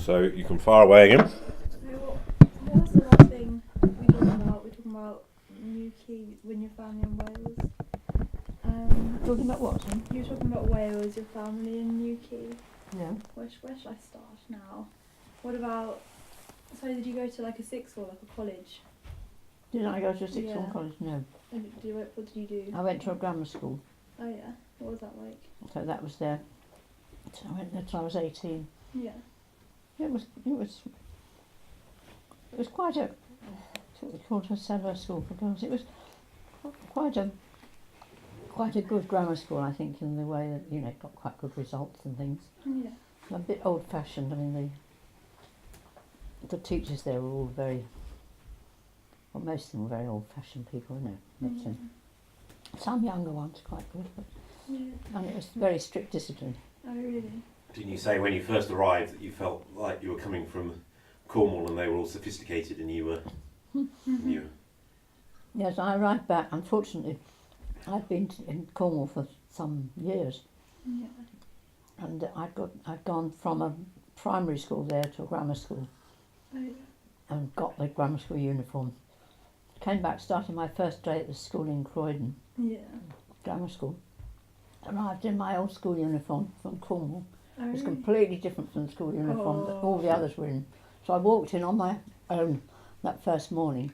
So you can fire away again. So what was the last thing we talking about? We're talking about New Key when your family in Wales. Talking about what? Then? You were talking about Wales, your family in New Key. Yeah. Where should I start now? What about? So did you go to like a sixth form, like a college? Did I go to a sixth form Yeah. college? No. What did you do? I went to a grammar school. Oh yeah. What was that like? So that was there. So I went there till I was 18. Yeah. It was quite a, what we called a cellar school for girls. It was quite a good grammar school, I think, in the way that, you know, it got quite good results and things. Yeah. A bit old-fashioned. I mean, the teachers there were all very, well, most of them were very old-fashioned people, you know. But, some younger ones quite good, but, and it was very strict discipline. Oh really? Didn't you say when you first arrived that you felt like you were coming from Cornwall and they were all sophisticated and you were... Yes, I arrived back. Unfortunately, I'd been in Cornwall for some years, Yeah. and I'd gone from a primary school there to a grammar school, Oh yeah. and got the grammar school uniform. Came back, started my first day at the school in Croydon, Yeah. grammar school. Arrived in my old school uniform from Cornwall. Oh, It was really? completely different from the school uniform that all the others were in. So I walked in on my own that first morning,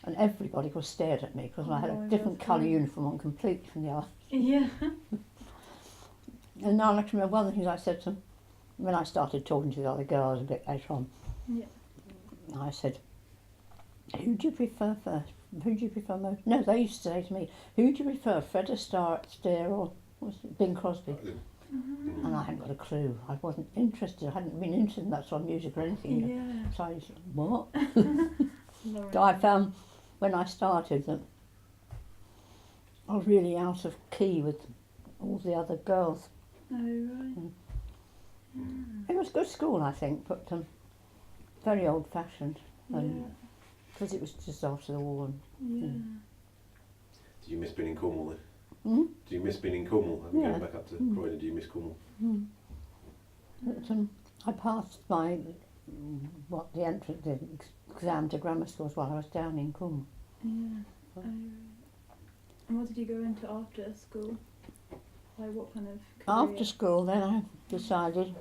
and everybody was stared at me because I had Oh a my different God. colour uniform on completely from the other. Yeah. And now I can remember one of the things I said to them when I started talking to the other girls a bit later on. Yeah. I said, "Who do you prefer first? Who do you prefer most?" No, they used to say to me, "Who do you prefer, Fred Astaire or Bing Crosby?" And I hadn't got a clue. I wasn't interested. I hadn't been interested in that sort of music or anything. Yeah. So I said, "What?" Lauren. So I found when I started that I was really out of key with all the other girls. Oh right. It was a good school, I think, but very old-fashioned, Yeah. because it was just after the war. Yeah. Did you miss being in Cornwall then? Mm. Do you miss being in Cornwall? Yeah. Going back up to Croydon, do you miss Cornwall? But, I passed my the entrance the exam to grammar schools while I was down in Cornwall. Yeah. Oh, right. And what did you go into after school? Like what kind of career? After school, then I decided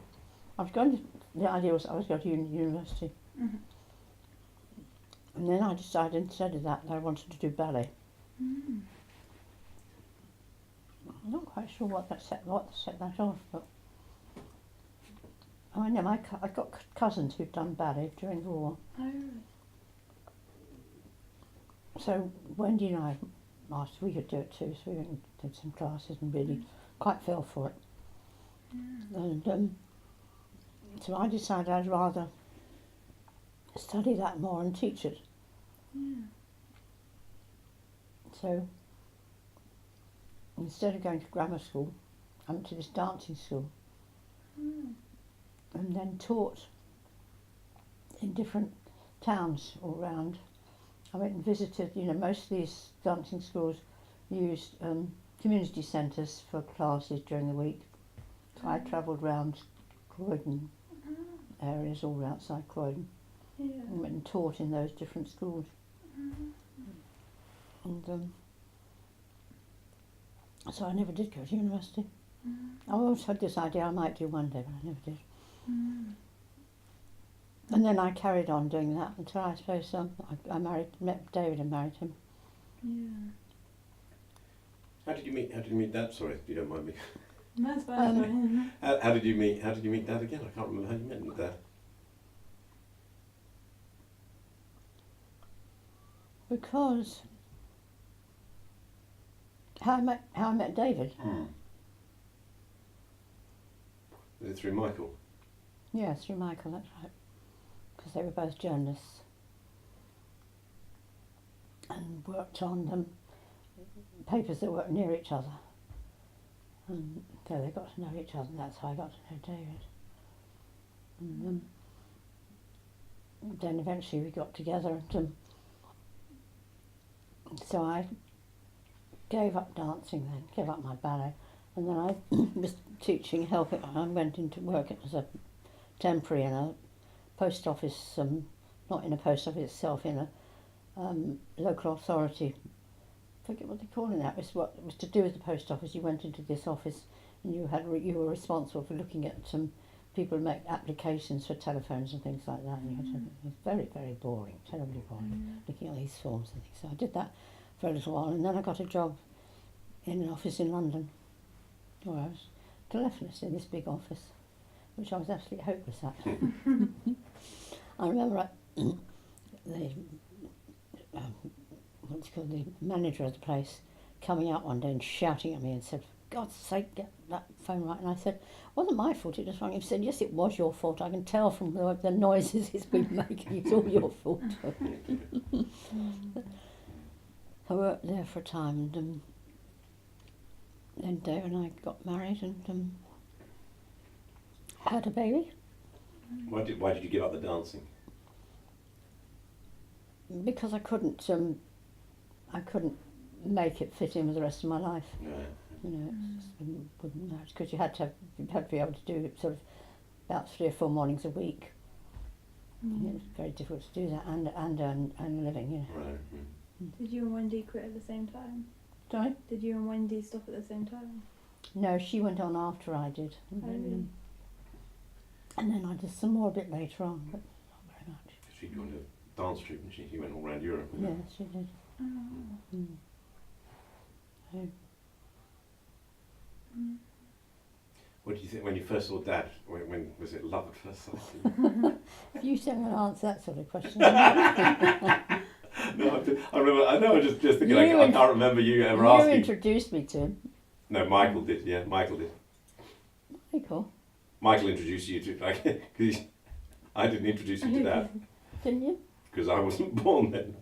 I was going to. The idea was I was going to university, Mhm. and then I decided instead of that I wanted to do ballet. Mm. I'm not quite sure what set that off, but I know I've got cousins who've done ballet during the war. Oh right. So Wendy and I asked if we could do it too, so we went and did some classes and really quite fell for it. And so I decided I'd rather study that more and teach it. Yeah. So instead of going to grammar school, I went to this dancing school Mm. and then taught in different towns all round. I went and visited, you know, most of these dancing schools used community centres for classes during the week. So I travelled round Croydon areas all outside Croydon Yeah. and went and taught in those different schools. And so I never did go to university. I always had this idea I might do one day, but I never did. And then I carried on doing that until I suppose I met David and married him. Yeah. How did you meet Dad? Sorry, if you don't mind me. That's fine. How did you meet Dad again? I can't remember how you met Dad. Because how I met David. Was it through Michael? Yeah, through Michael, that's right. Because they were both journalists and worked on papers that were near each other. And so they got to know each other, and that's how I got to know David. And then eventually we got together, and so I gave up dancing then, gave up my ballet, and then I was teaching, helping. I went into work as a temporary in a post office, not in a post office itself, in a local authority. I forget what they call it now. It was to do with the post office. You went into this office and you were responsible for looking at people who make applications for telephones and things like that. And you had to, it was very, very boring, terribly boring, looking at these forms and things. So I did that for a little while, and then I got a job in an office in London, where I was telephonist in this big office, which I was absolutely hopeless at. I remember the manager of the place coming out one day and shouting at me and said, "For God's sake, get that phone right." And I said, "It wasn't my fault, it was wrong." He said, "Yes, it was your fault. I can tell from the noises it's been making. It's all your fault." I worked there for a time, and then Dave and I got married and had a baby. Why did you give up the dancing? Because I couldn't make it fit in with the rest of my life. No. You know, it just wouldn't match, because you had to be able to do sort of about 3 or 4 mornings a week. And it was very difficult to do that and earn a living. You know. Right. Did you and Wendy quit at the same time? Sorry? Did you and Wendy stop at the same time? No, she went on after I did. And then I did some more a bit later on, but not very much. She joined a dance troupe, and she went all around Europe. Yeah, she did. What did you think when you first saw Dad? When was it love at first sight? If you said I'm going to answer that sort of question. No, I remember. I know. I was just thinking. I can't remember you ever asking. You introduced me to him. No, Michael did. Yeah, Michael did. Michael? Michael introduced you to because I didn't introduce you to Dad Didn't you? because I wasn't born then.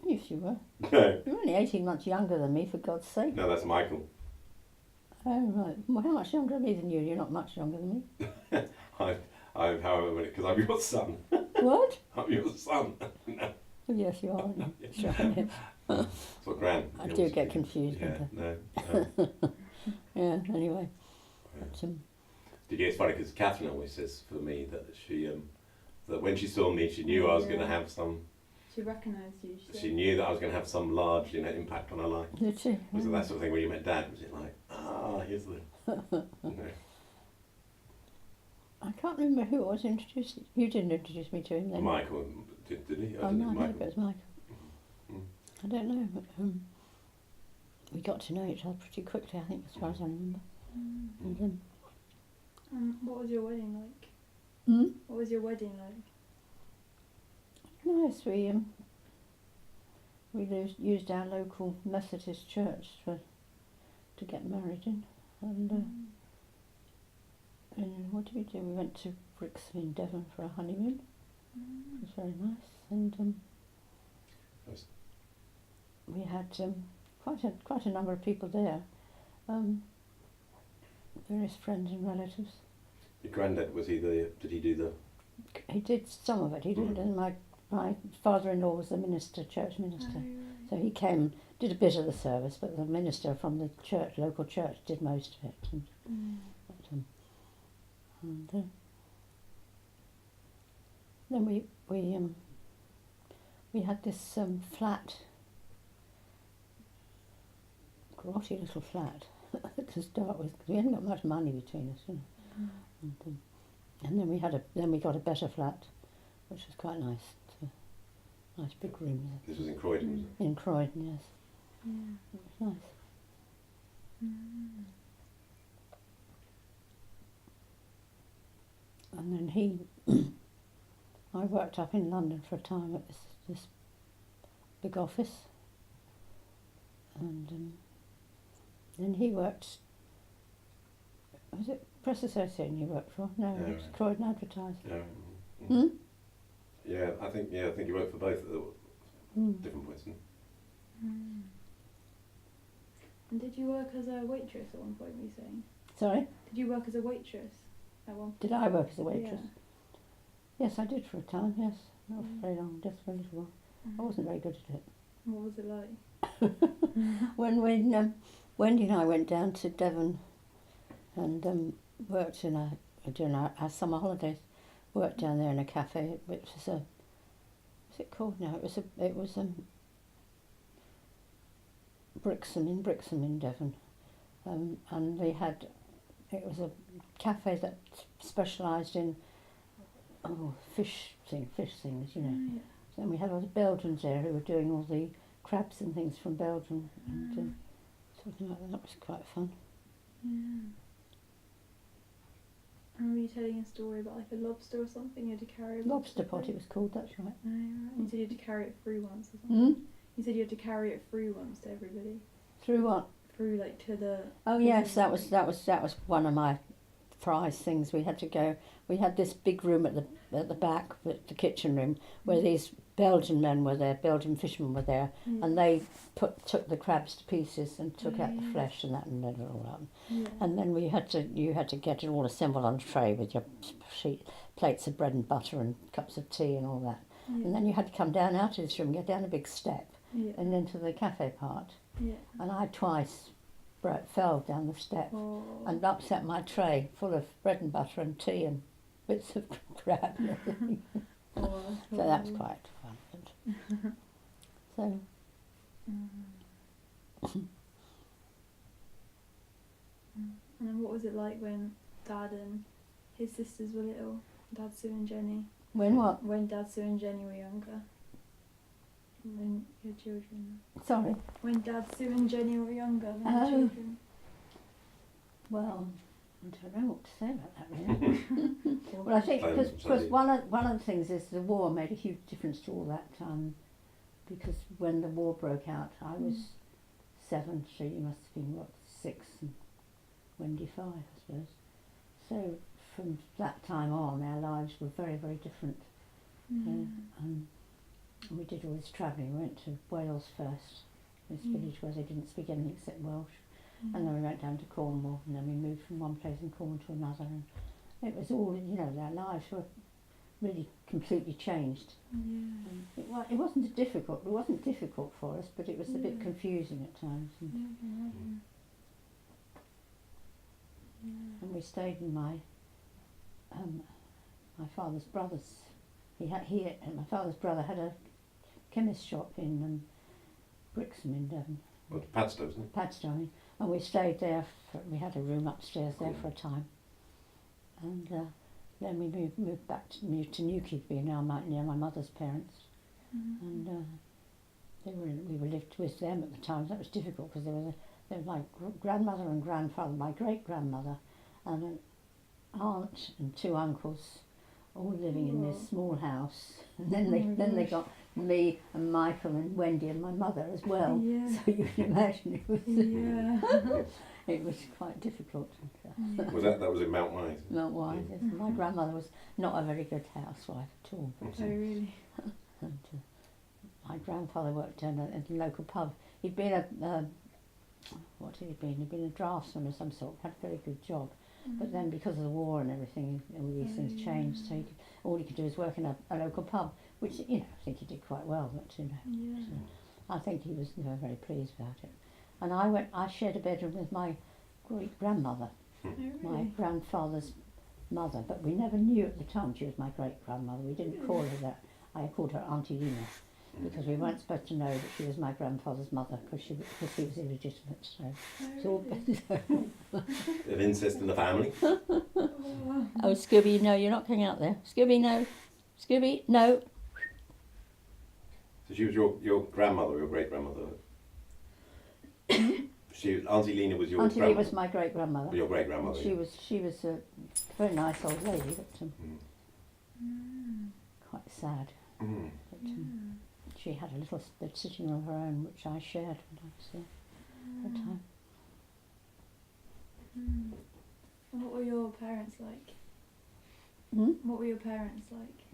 Yes, you were. No, You're only 18 months younger than me, for God's sake. no, that's Michael. Oh, right. Well, how much younger than me than you? You're not much younger than me. However, because I'm your son. What? I'm your son. No, Oh, yes, you are, aren't you? That's right. that's what Gran. I do get confused. Yeah, don't no. I? Yeah, anyway. But, It's funny because Catherine always says for me that she that when she saw me, she knew I was going to have some. She recognised you. She knew that I was going to have some large, impact on her life. did she? Was it that sort of thing when you met Dad? Was it like, here's the. I can't remember who it was introduced. You didn't introduce me to him then. Michael, did he? Oh, no, maybe it was Michael. Mm. I don't know, but we got to know each other pretty quickly, I think, as far as I remember. And what was your wedding like? What was your wedding like? nice, we used our local Methodist church to get married in, and what did we do? We went to Brixton in Devon for a honeymoon. It was very nice, and we had quite a number of people there, various friends and relatives. Your granddad, did he do the? He did some of it. He did, and my father-in-law was the minister, church minister. So he came, did a bit of the service, but the minister from the local church, did most of it. And then we had this flat, grotty little flat to start with, because we hadn't got much money between us, and then we got a better flat, which was quite nice. Nice big room. This was in Croydon, was it? In Croydon, yes. Yeah. It was nice. And then I worked up in London for a time at this big office, and then he worked. Was it Press Association you worked for? No, it was Croydon Advertising. Yeah. Yeah, I think you worked for both at different points. And did you work as a waitress at one point, were you saying? Sorry? Did you work as a waitress at one point? Did I work as a waitress? Yeah. Yes, I did for a time, yes. Not for very long, just for a little while. I wasn't very good at it. What was it like? When Wendy and I went down to Devon and worked during our summer holidays, worked down there in a cafe, which was a, what's it called now? It was Brixham in Devon, and they had, it was a cafe that specialised in fish things, you know. Yeah. So we had all the Belgians there who were doing all the crabs and things from Belgium, and something like that. That was quite fun. Yeah. And were you telling a story about like a lobster or something? You had to carry a Lobster pot, through? it was called. That's right. Oh, right. You said you had to carry it through once or something. Hmm? You said you had to carry it through once to everybody. Through what? Through like to the. Oh yes, that was one of my prize things. We had to go. We had this big room at the back, the kitchen room, where these Belgian men were there, Belgian fishermen were there, Yeah. and they took the crabs to pieces and took Oh, out the yeah. flesh and that and let it all out. Yeah. And then you had to get it all assembled on a tray with your plates of bread and butter and cups of tea and all that. Yeah. And then you had to come down out of this room, go down a big step, Yeah. and into the cafe part. Yeah. And I twice fell down the step Oh. and upset my tray full of bread and butter and tea and bits of crab and everything. Oh, So that was quite fun. But so And then what was it like when Dad and his sisters were little? Dad, Sue and Jenny. when what? When Dad, Sue and Jenny were younger. When your children. Sorry. When Dad, Sue and Jenny were younger than your Oh. children. Well, I don't know what to say about that really. Well, I think Sorry. because one of the things is the war made a huge difference to all that. Because when the war broke out, I was 7, so you must have been what, 6, and Wendy 5, I suppose. So from that time on, our lives were very, very different. And we did all this travelling. We went to Wales first, this village where they didn't speak anything except Welsh. And then we went down to Cornwall, and then we moved from one place in Cornwall to another. And it was all, you know, our lives were really completely changed. Yeah. It wasn't difficult for us, but it was a bit Yeah. confusing at times. Yeah, I can imagine. Yeah. And we stayed in my father's brother's. My father's brother had a chemist shop in Brixham in Devon, Well, Padstow, isn't it? Padstow, and we stayed there. We had a room upstairs there for a time, and then we moved to Newquay, now near my mother's parents, and we lived with them at the time. That was difficult because there was my grandmother and grandfather, my great grandmother, and an aunt and 2 uncles, all living in this small house. And then they got me and Michael and Wendy and my mother as well. Yeah. So you can imagine it was Yeah. it was quite difficult. Was that was in Mount Wise? Not wise. Yes. My grandmother was not a very good housewife at all. Oh, really? And my grandfather worked at a local pub. He'd been what had he been? He'd been a draftsman of some sort. Had a very good job. But then because of the war and everything, all these things changed. So all he could do was work in a local pub, which, you know, I think he did quite well. But you know, Yeah. so I think he was very pleased about it. And I shared a bedroom with my great grandmother, Oh, my really? grandfather's mother. But we never knew at the time she was my great grandmother. We didn't call her that. I called her Auntie Lina, because we weren't supposed to know that she was my grandfather's mother because she was illegitimate. So it's all Of incest in the family? Oh, Scooby, no, you're not going out there. Scooby, no. Scooby, no. So she was your grandmother or your great grandmother? Auntie Lena was your Auntie Lee grandmother? was my great grandmother. Or your great grandmother? She was a very nice old lady, but quite sad. Mm. But she had a little sitting room of her own, which I shared when I was there for a time. And what were your parents like? Hmm? What were your parents like?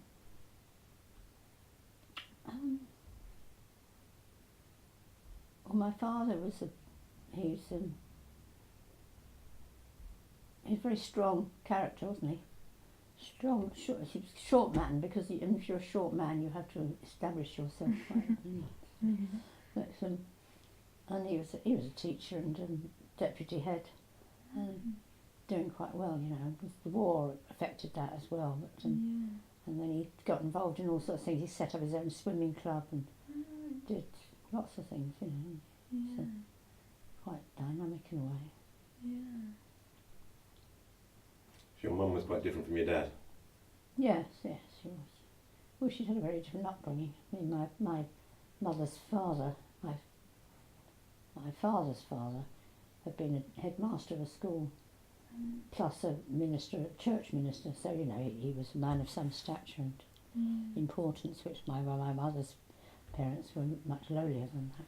Well, my father was he was a very strong character, wasn't he? Strong, short, he was a short man, because if you're a short man, you have to establish yourself quite. But, and he was a teacher and deputy head, doing quite well, you know. The war affected that as well. But, and then he got involved in all sorts of things. He set up his own swimming club and did lots of things, you know. Yeah. So quite dynamic in a way. Yeah. Your mum was quite different from your dad. Yes, yes, she was. Well, she'd had a very different upbringing. I mean, my mother's father, my father's father, had been a headmaster of a school, plus a minister, a church minister. So you know, he was a man of some stature and importance, which my mother's parents were much lowlier than that.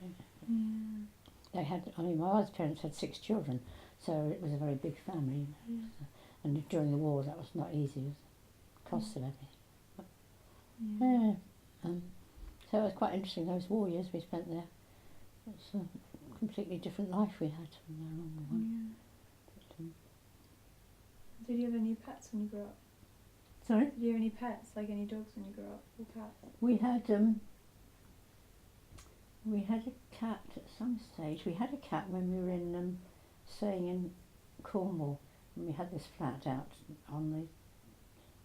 They had, I mean, my mother's parents had 6 children, so it was a very big family. You know, so, and during the war, that was not easy. It was cost of everything. So it was quite interesting, those war years we spent there. It's a completely different life we had from there on. But, Did you have any pets when you grew up? sorry? Did you have any pets, like any dogs when you grew up, or cats? We had a cat at some stage. We had a cat when we were in staying in Cornwall, and we had this flat out on the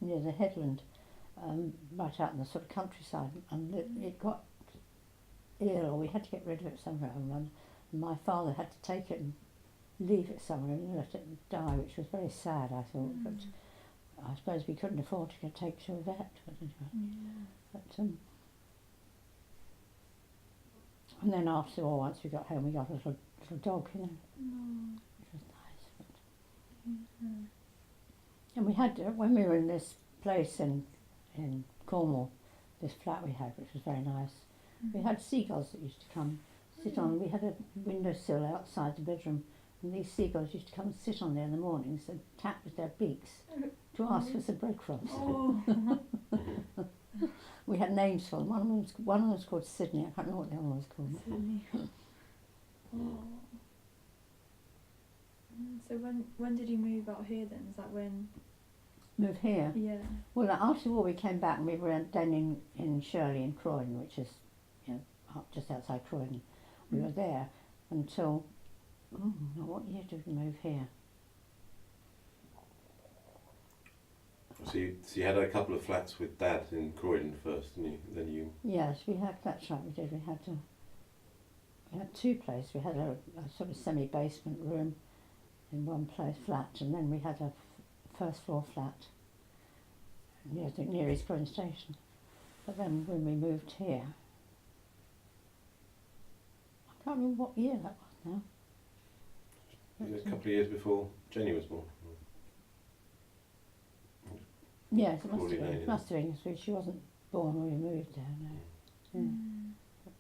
near the headland, right out in the sort of countryside, and it got ill, or we had to get rid of it somewhere. And my father had to take it and leave it somewhere and let it die, which was very sad, I thought. But I suppose we couldn't afford to take it to a vet. But and then after all, once we got home, we got a little dog, you know, which was nice. But, and we had, when we were in this place in Cornwall, this flat we had, which was very nice, we had seagulls that used to come sit on. We had a windowsill outside the bedroom, and these seagulls used to come and sit on there in the mornings and tap with their beaks to ask for some breadcrumbs. We had names for them. One of them was called Sydney. I can't remember what the other one was called. Sydney. So when did you move out here then? Is that when? Move here? Yeah. Well, after the war we came back, and we were then in Shirley in Croydon, which is, you know, just outside Croydon. We were there until, what year did we move here? So you had a couple of flats with Dad in Croydon first, didn't you? Then you. Yes, we had. That's right. We did. We had 2 places. We had a sort of semi-basement room in one place, flat, and then we had a first floor flat near East Croydon Station. But then when we moved here, I can't remember what year that was now. Was it a couple of years before Jenny was born? Yes, it must Crawley have been. Lane, It must have been, because she wasn't born when we moved there.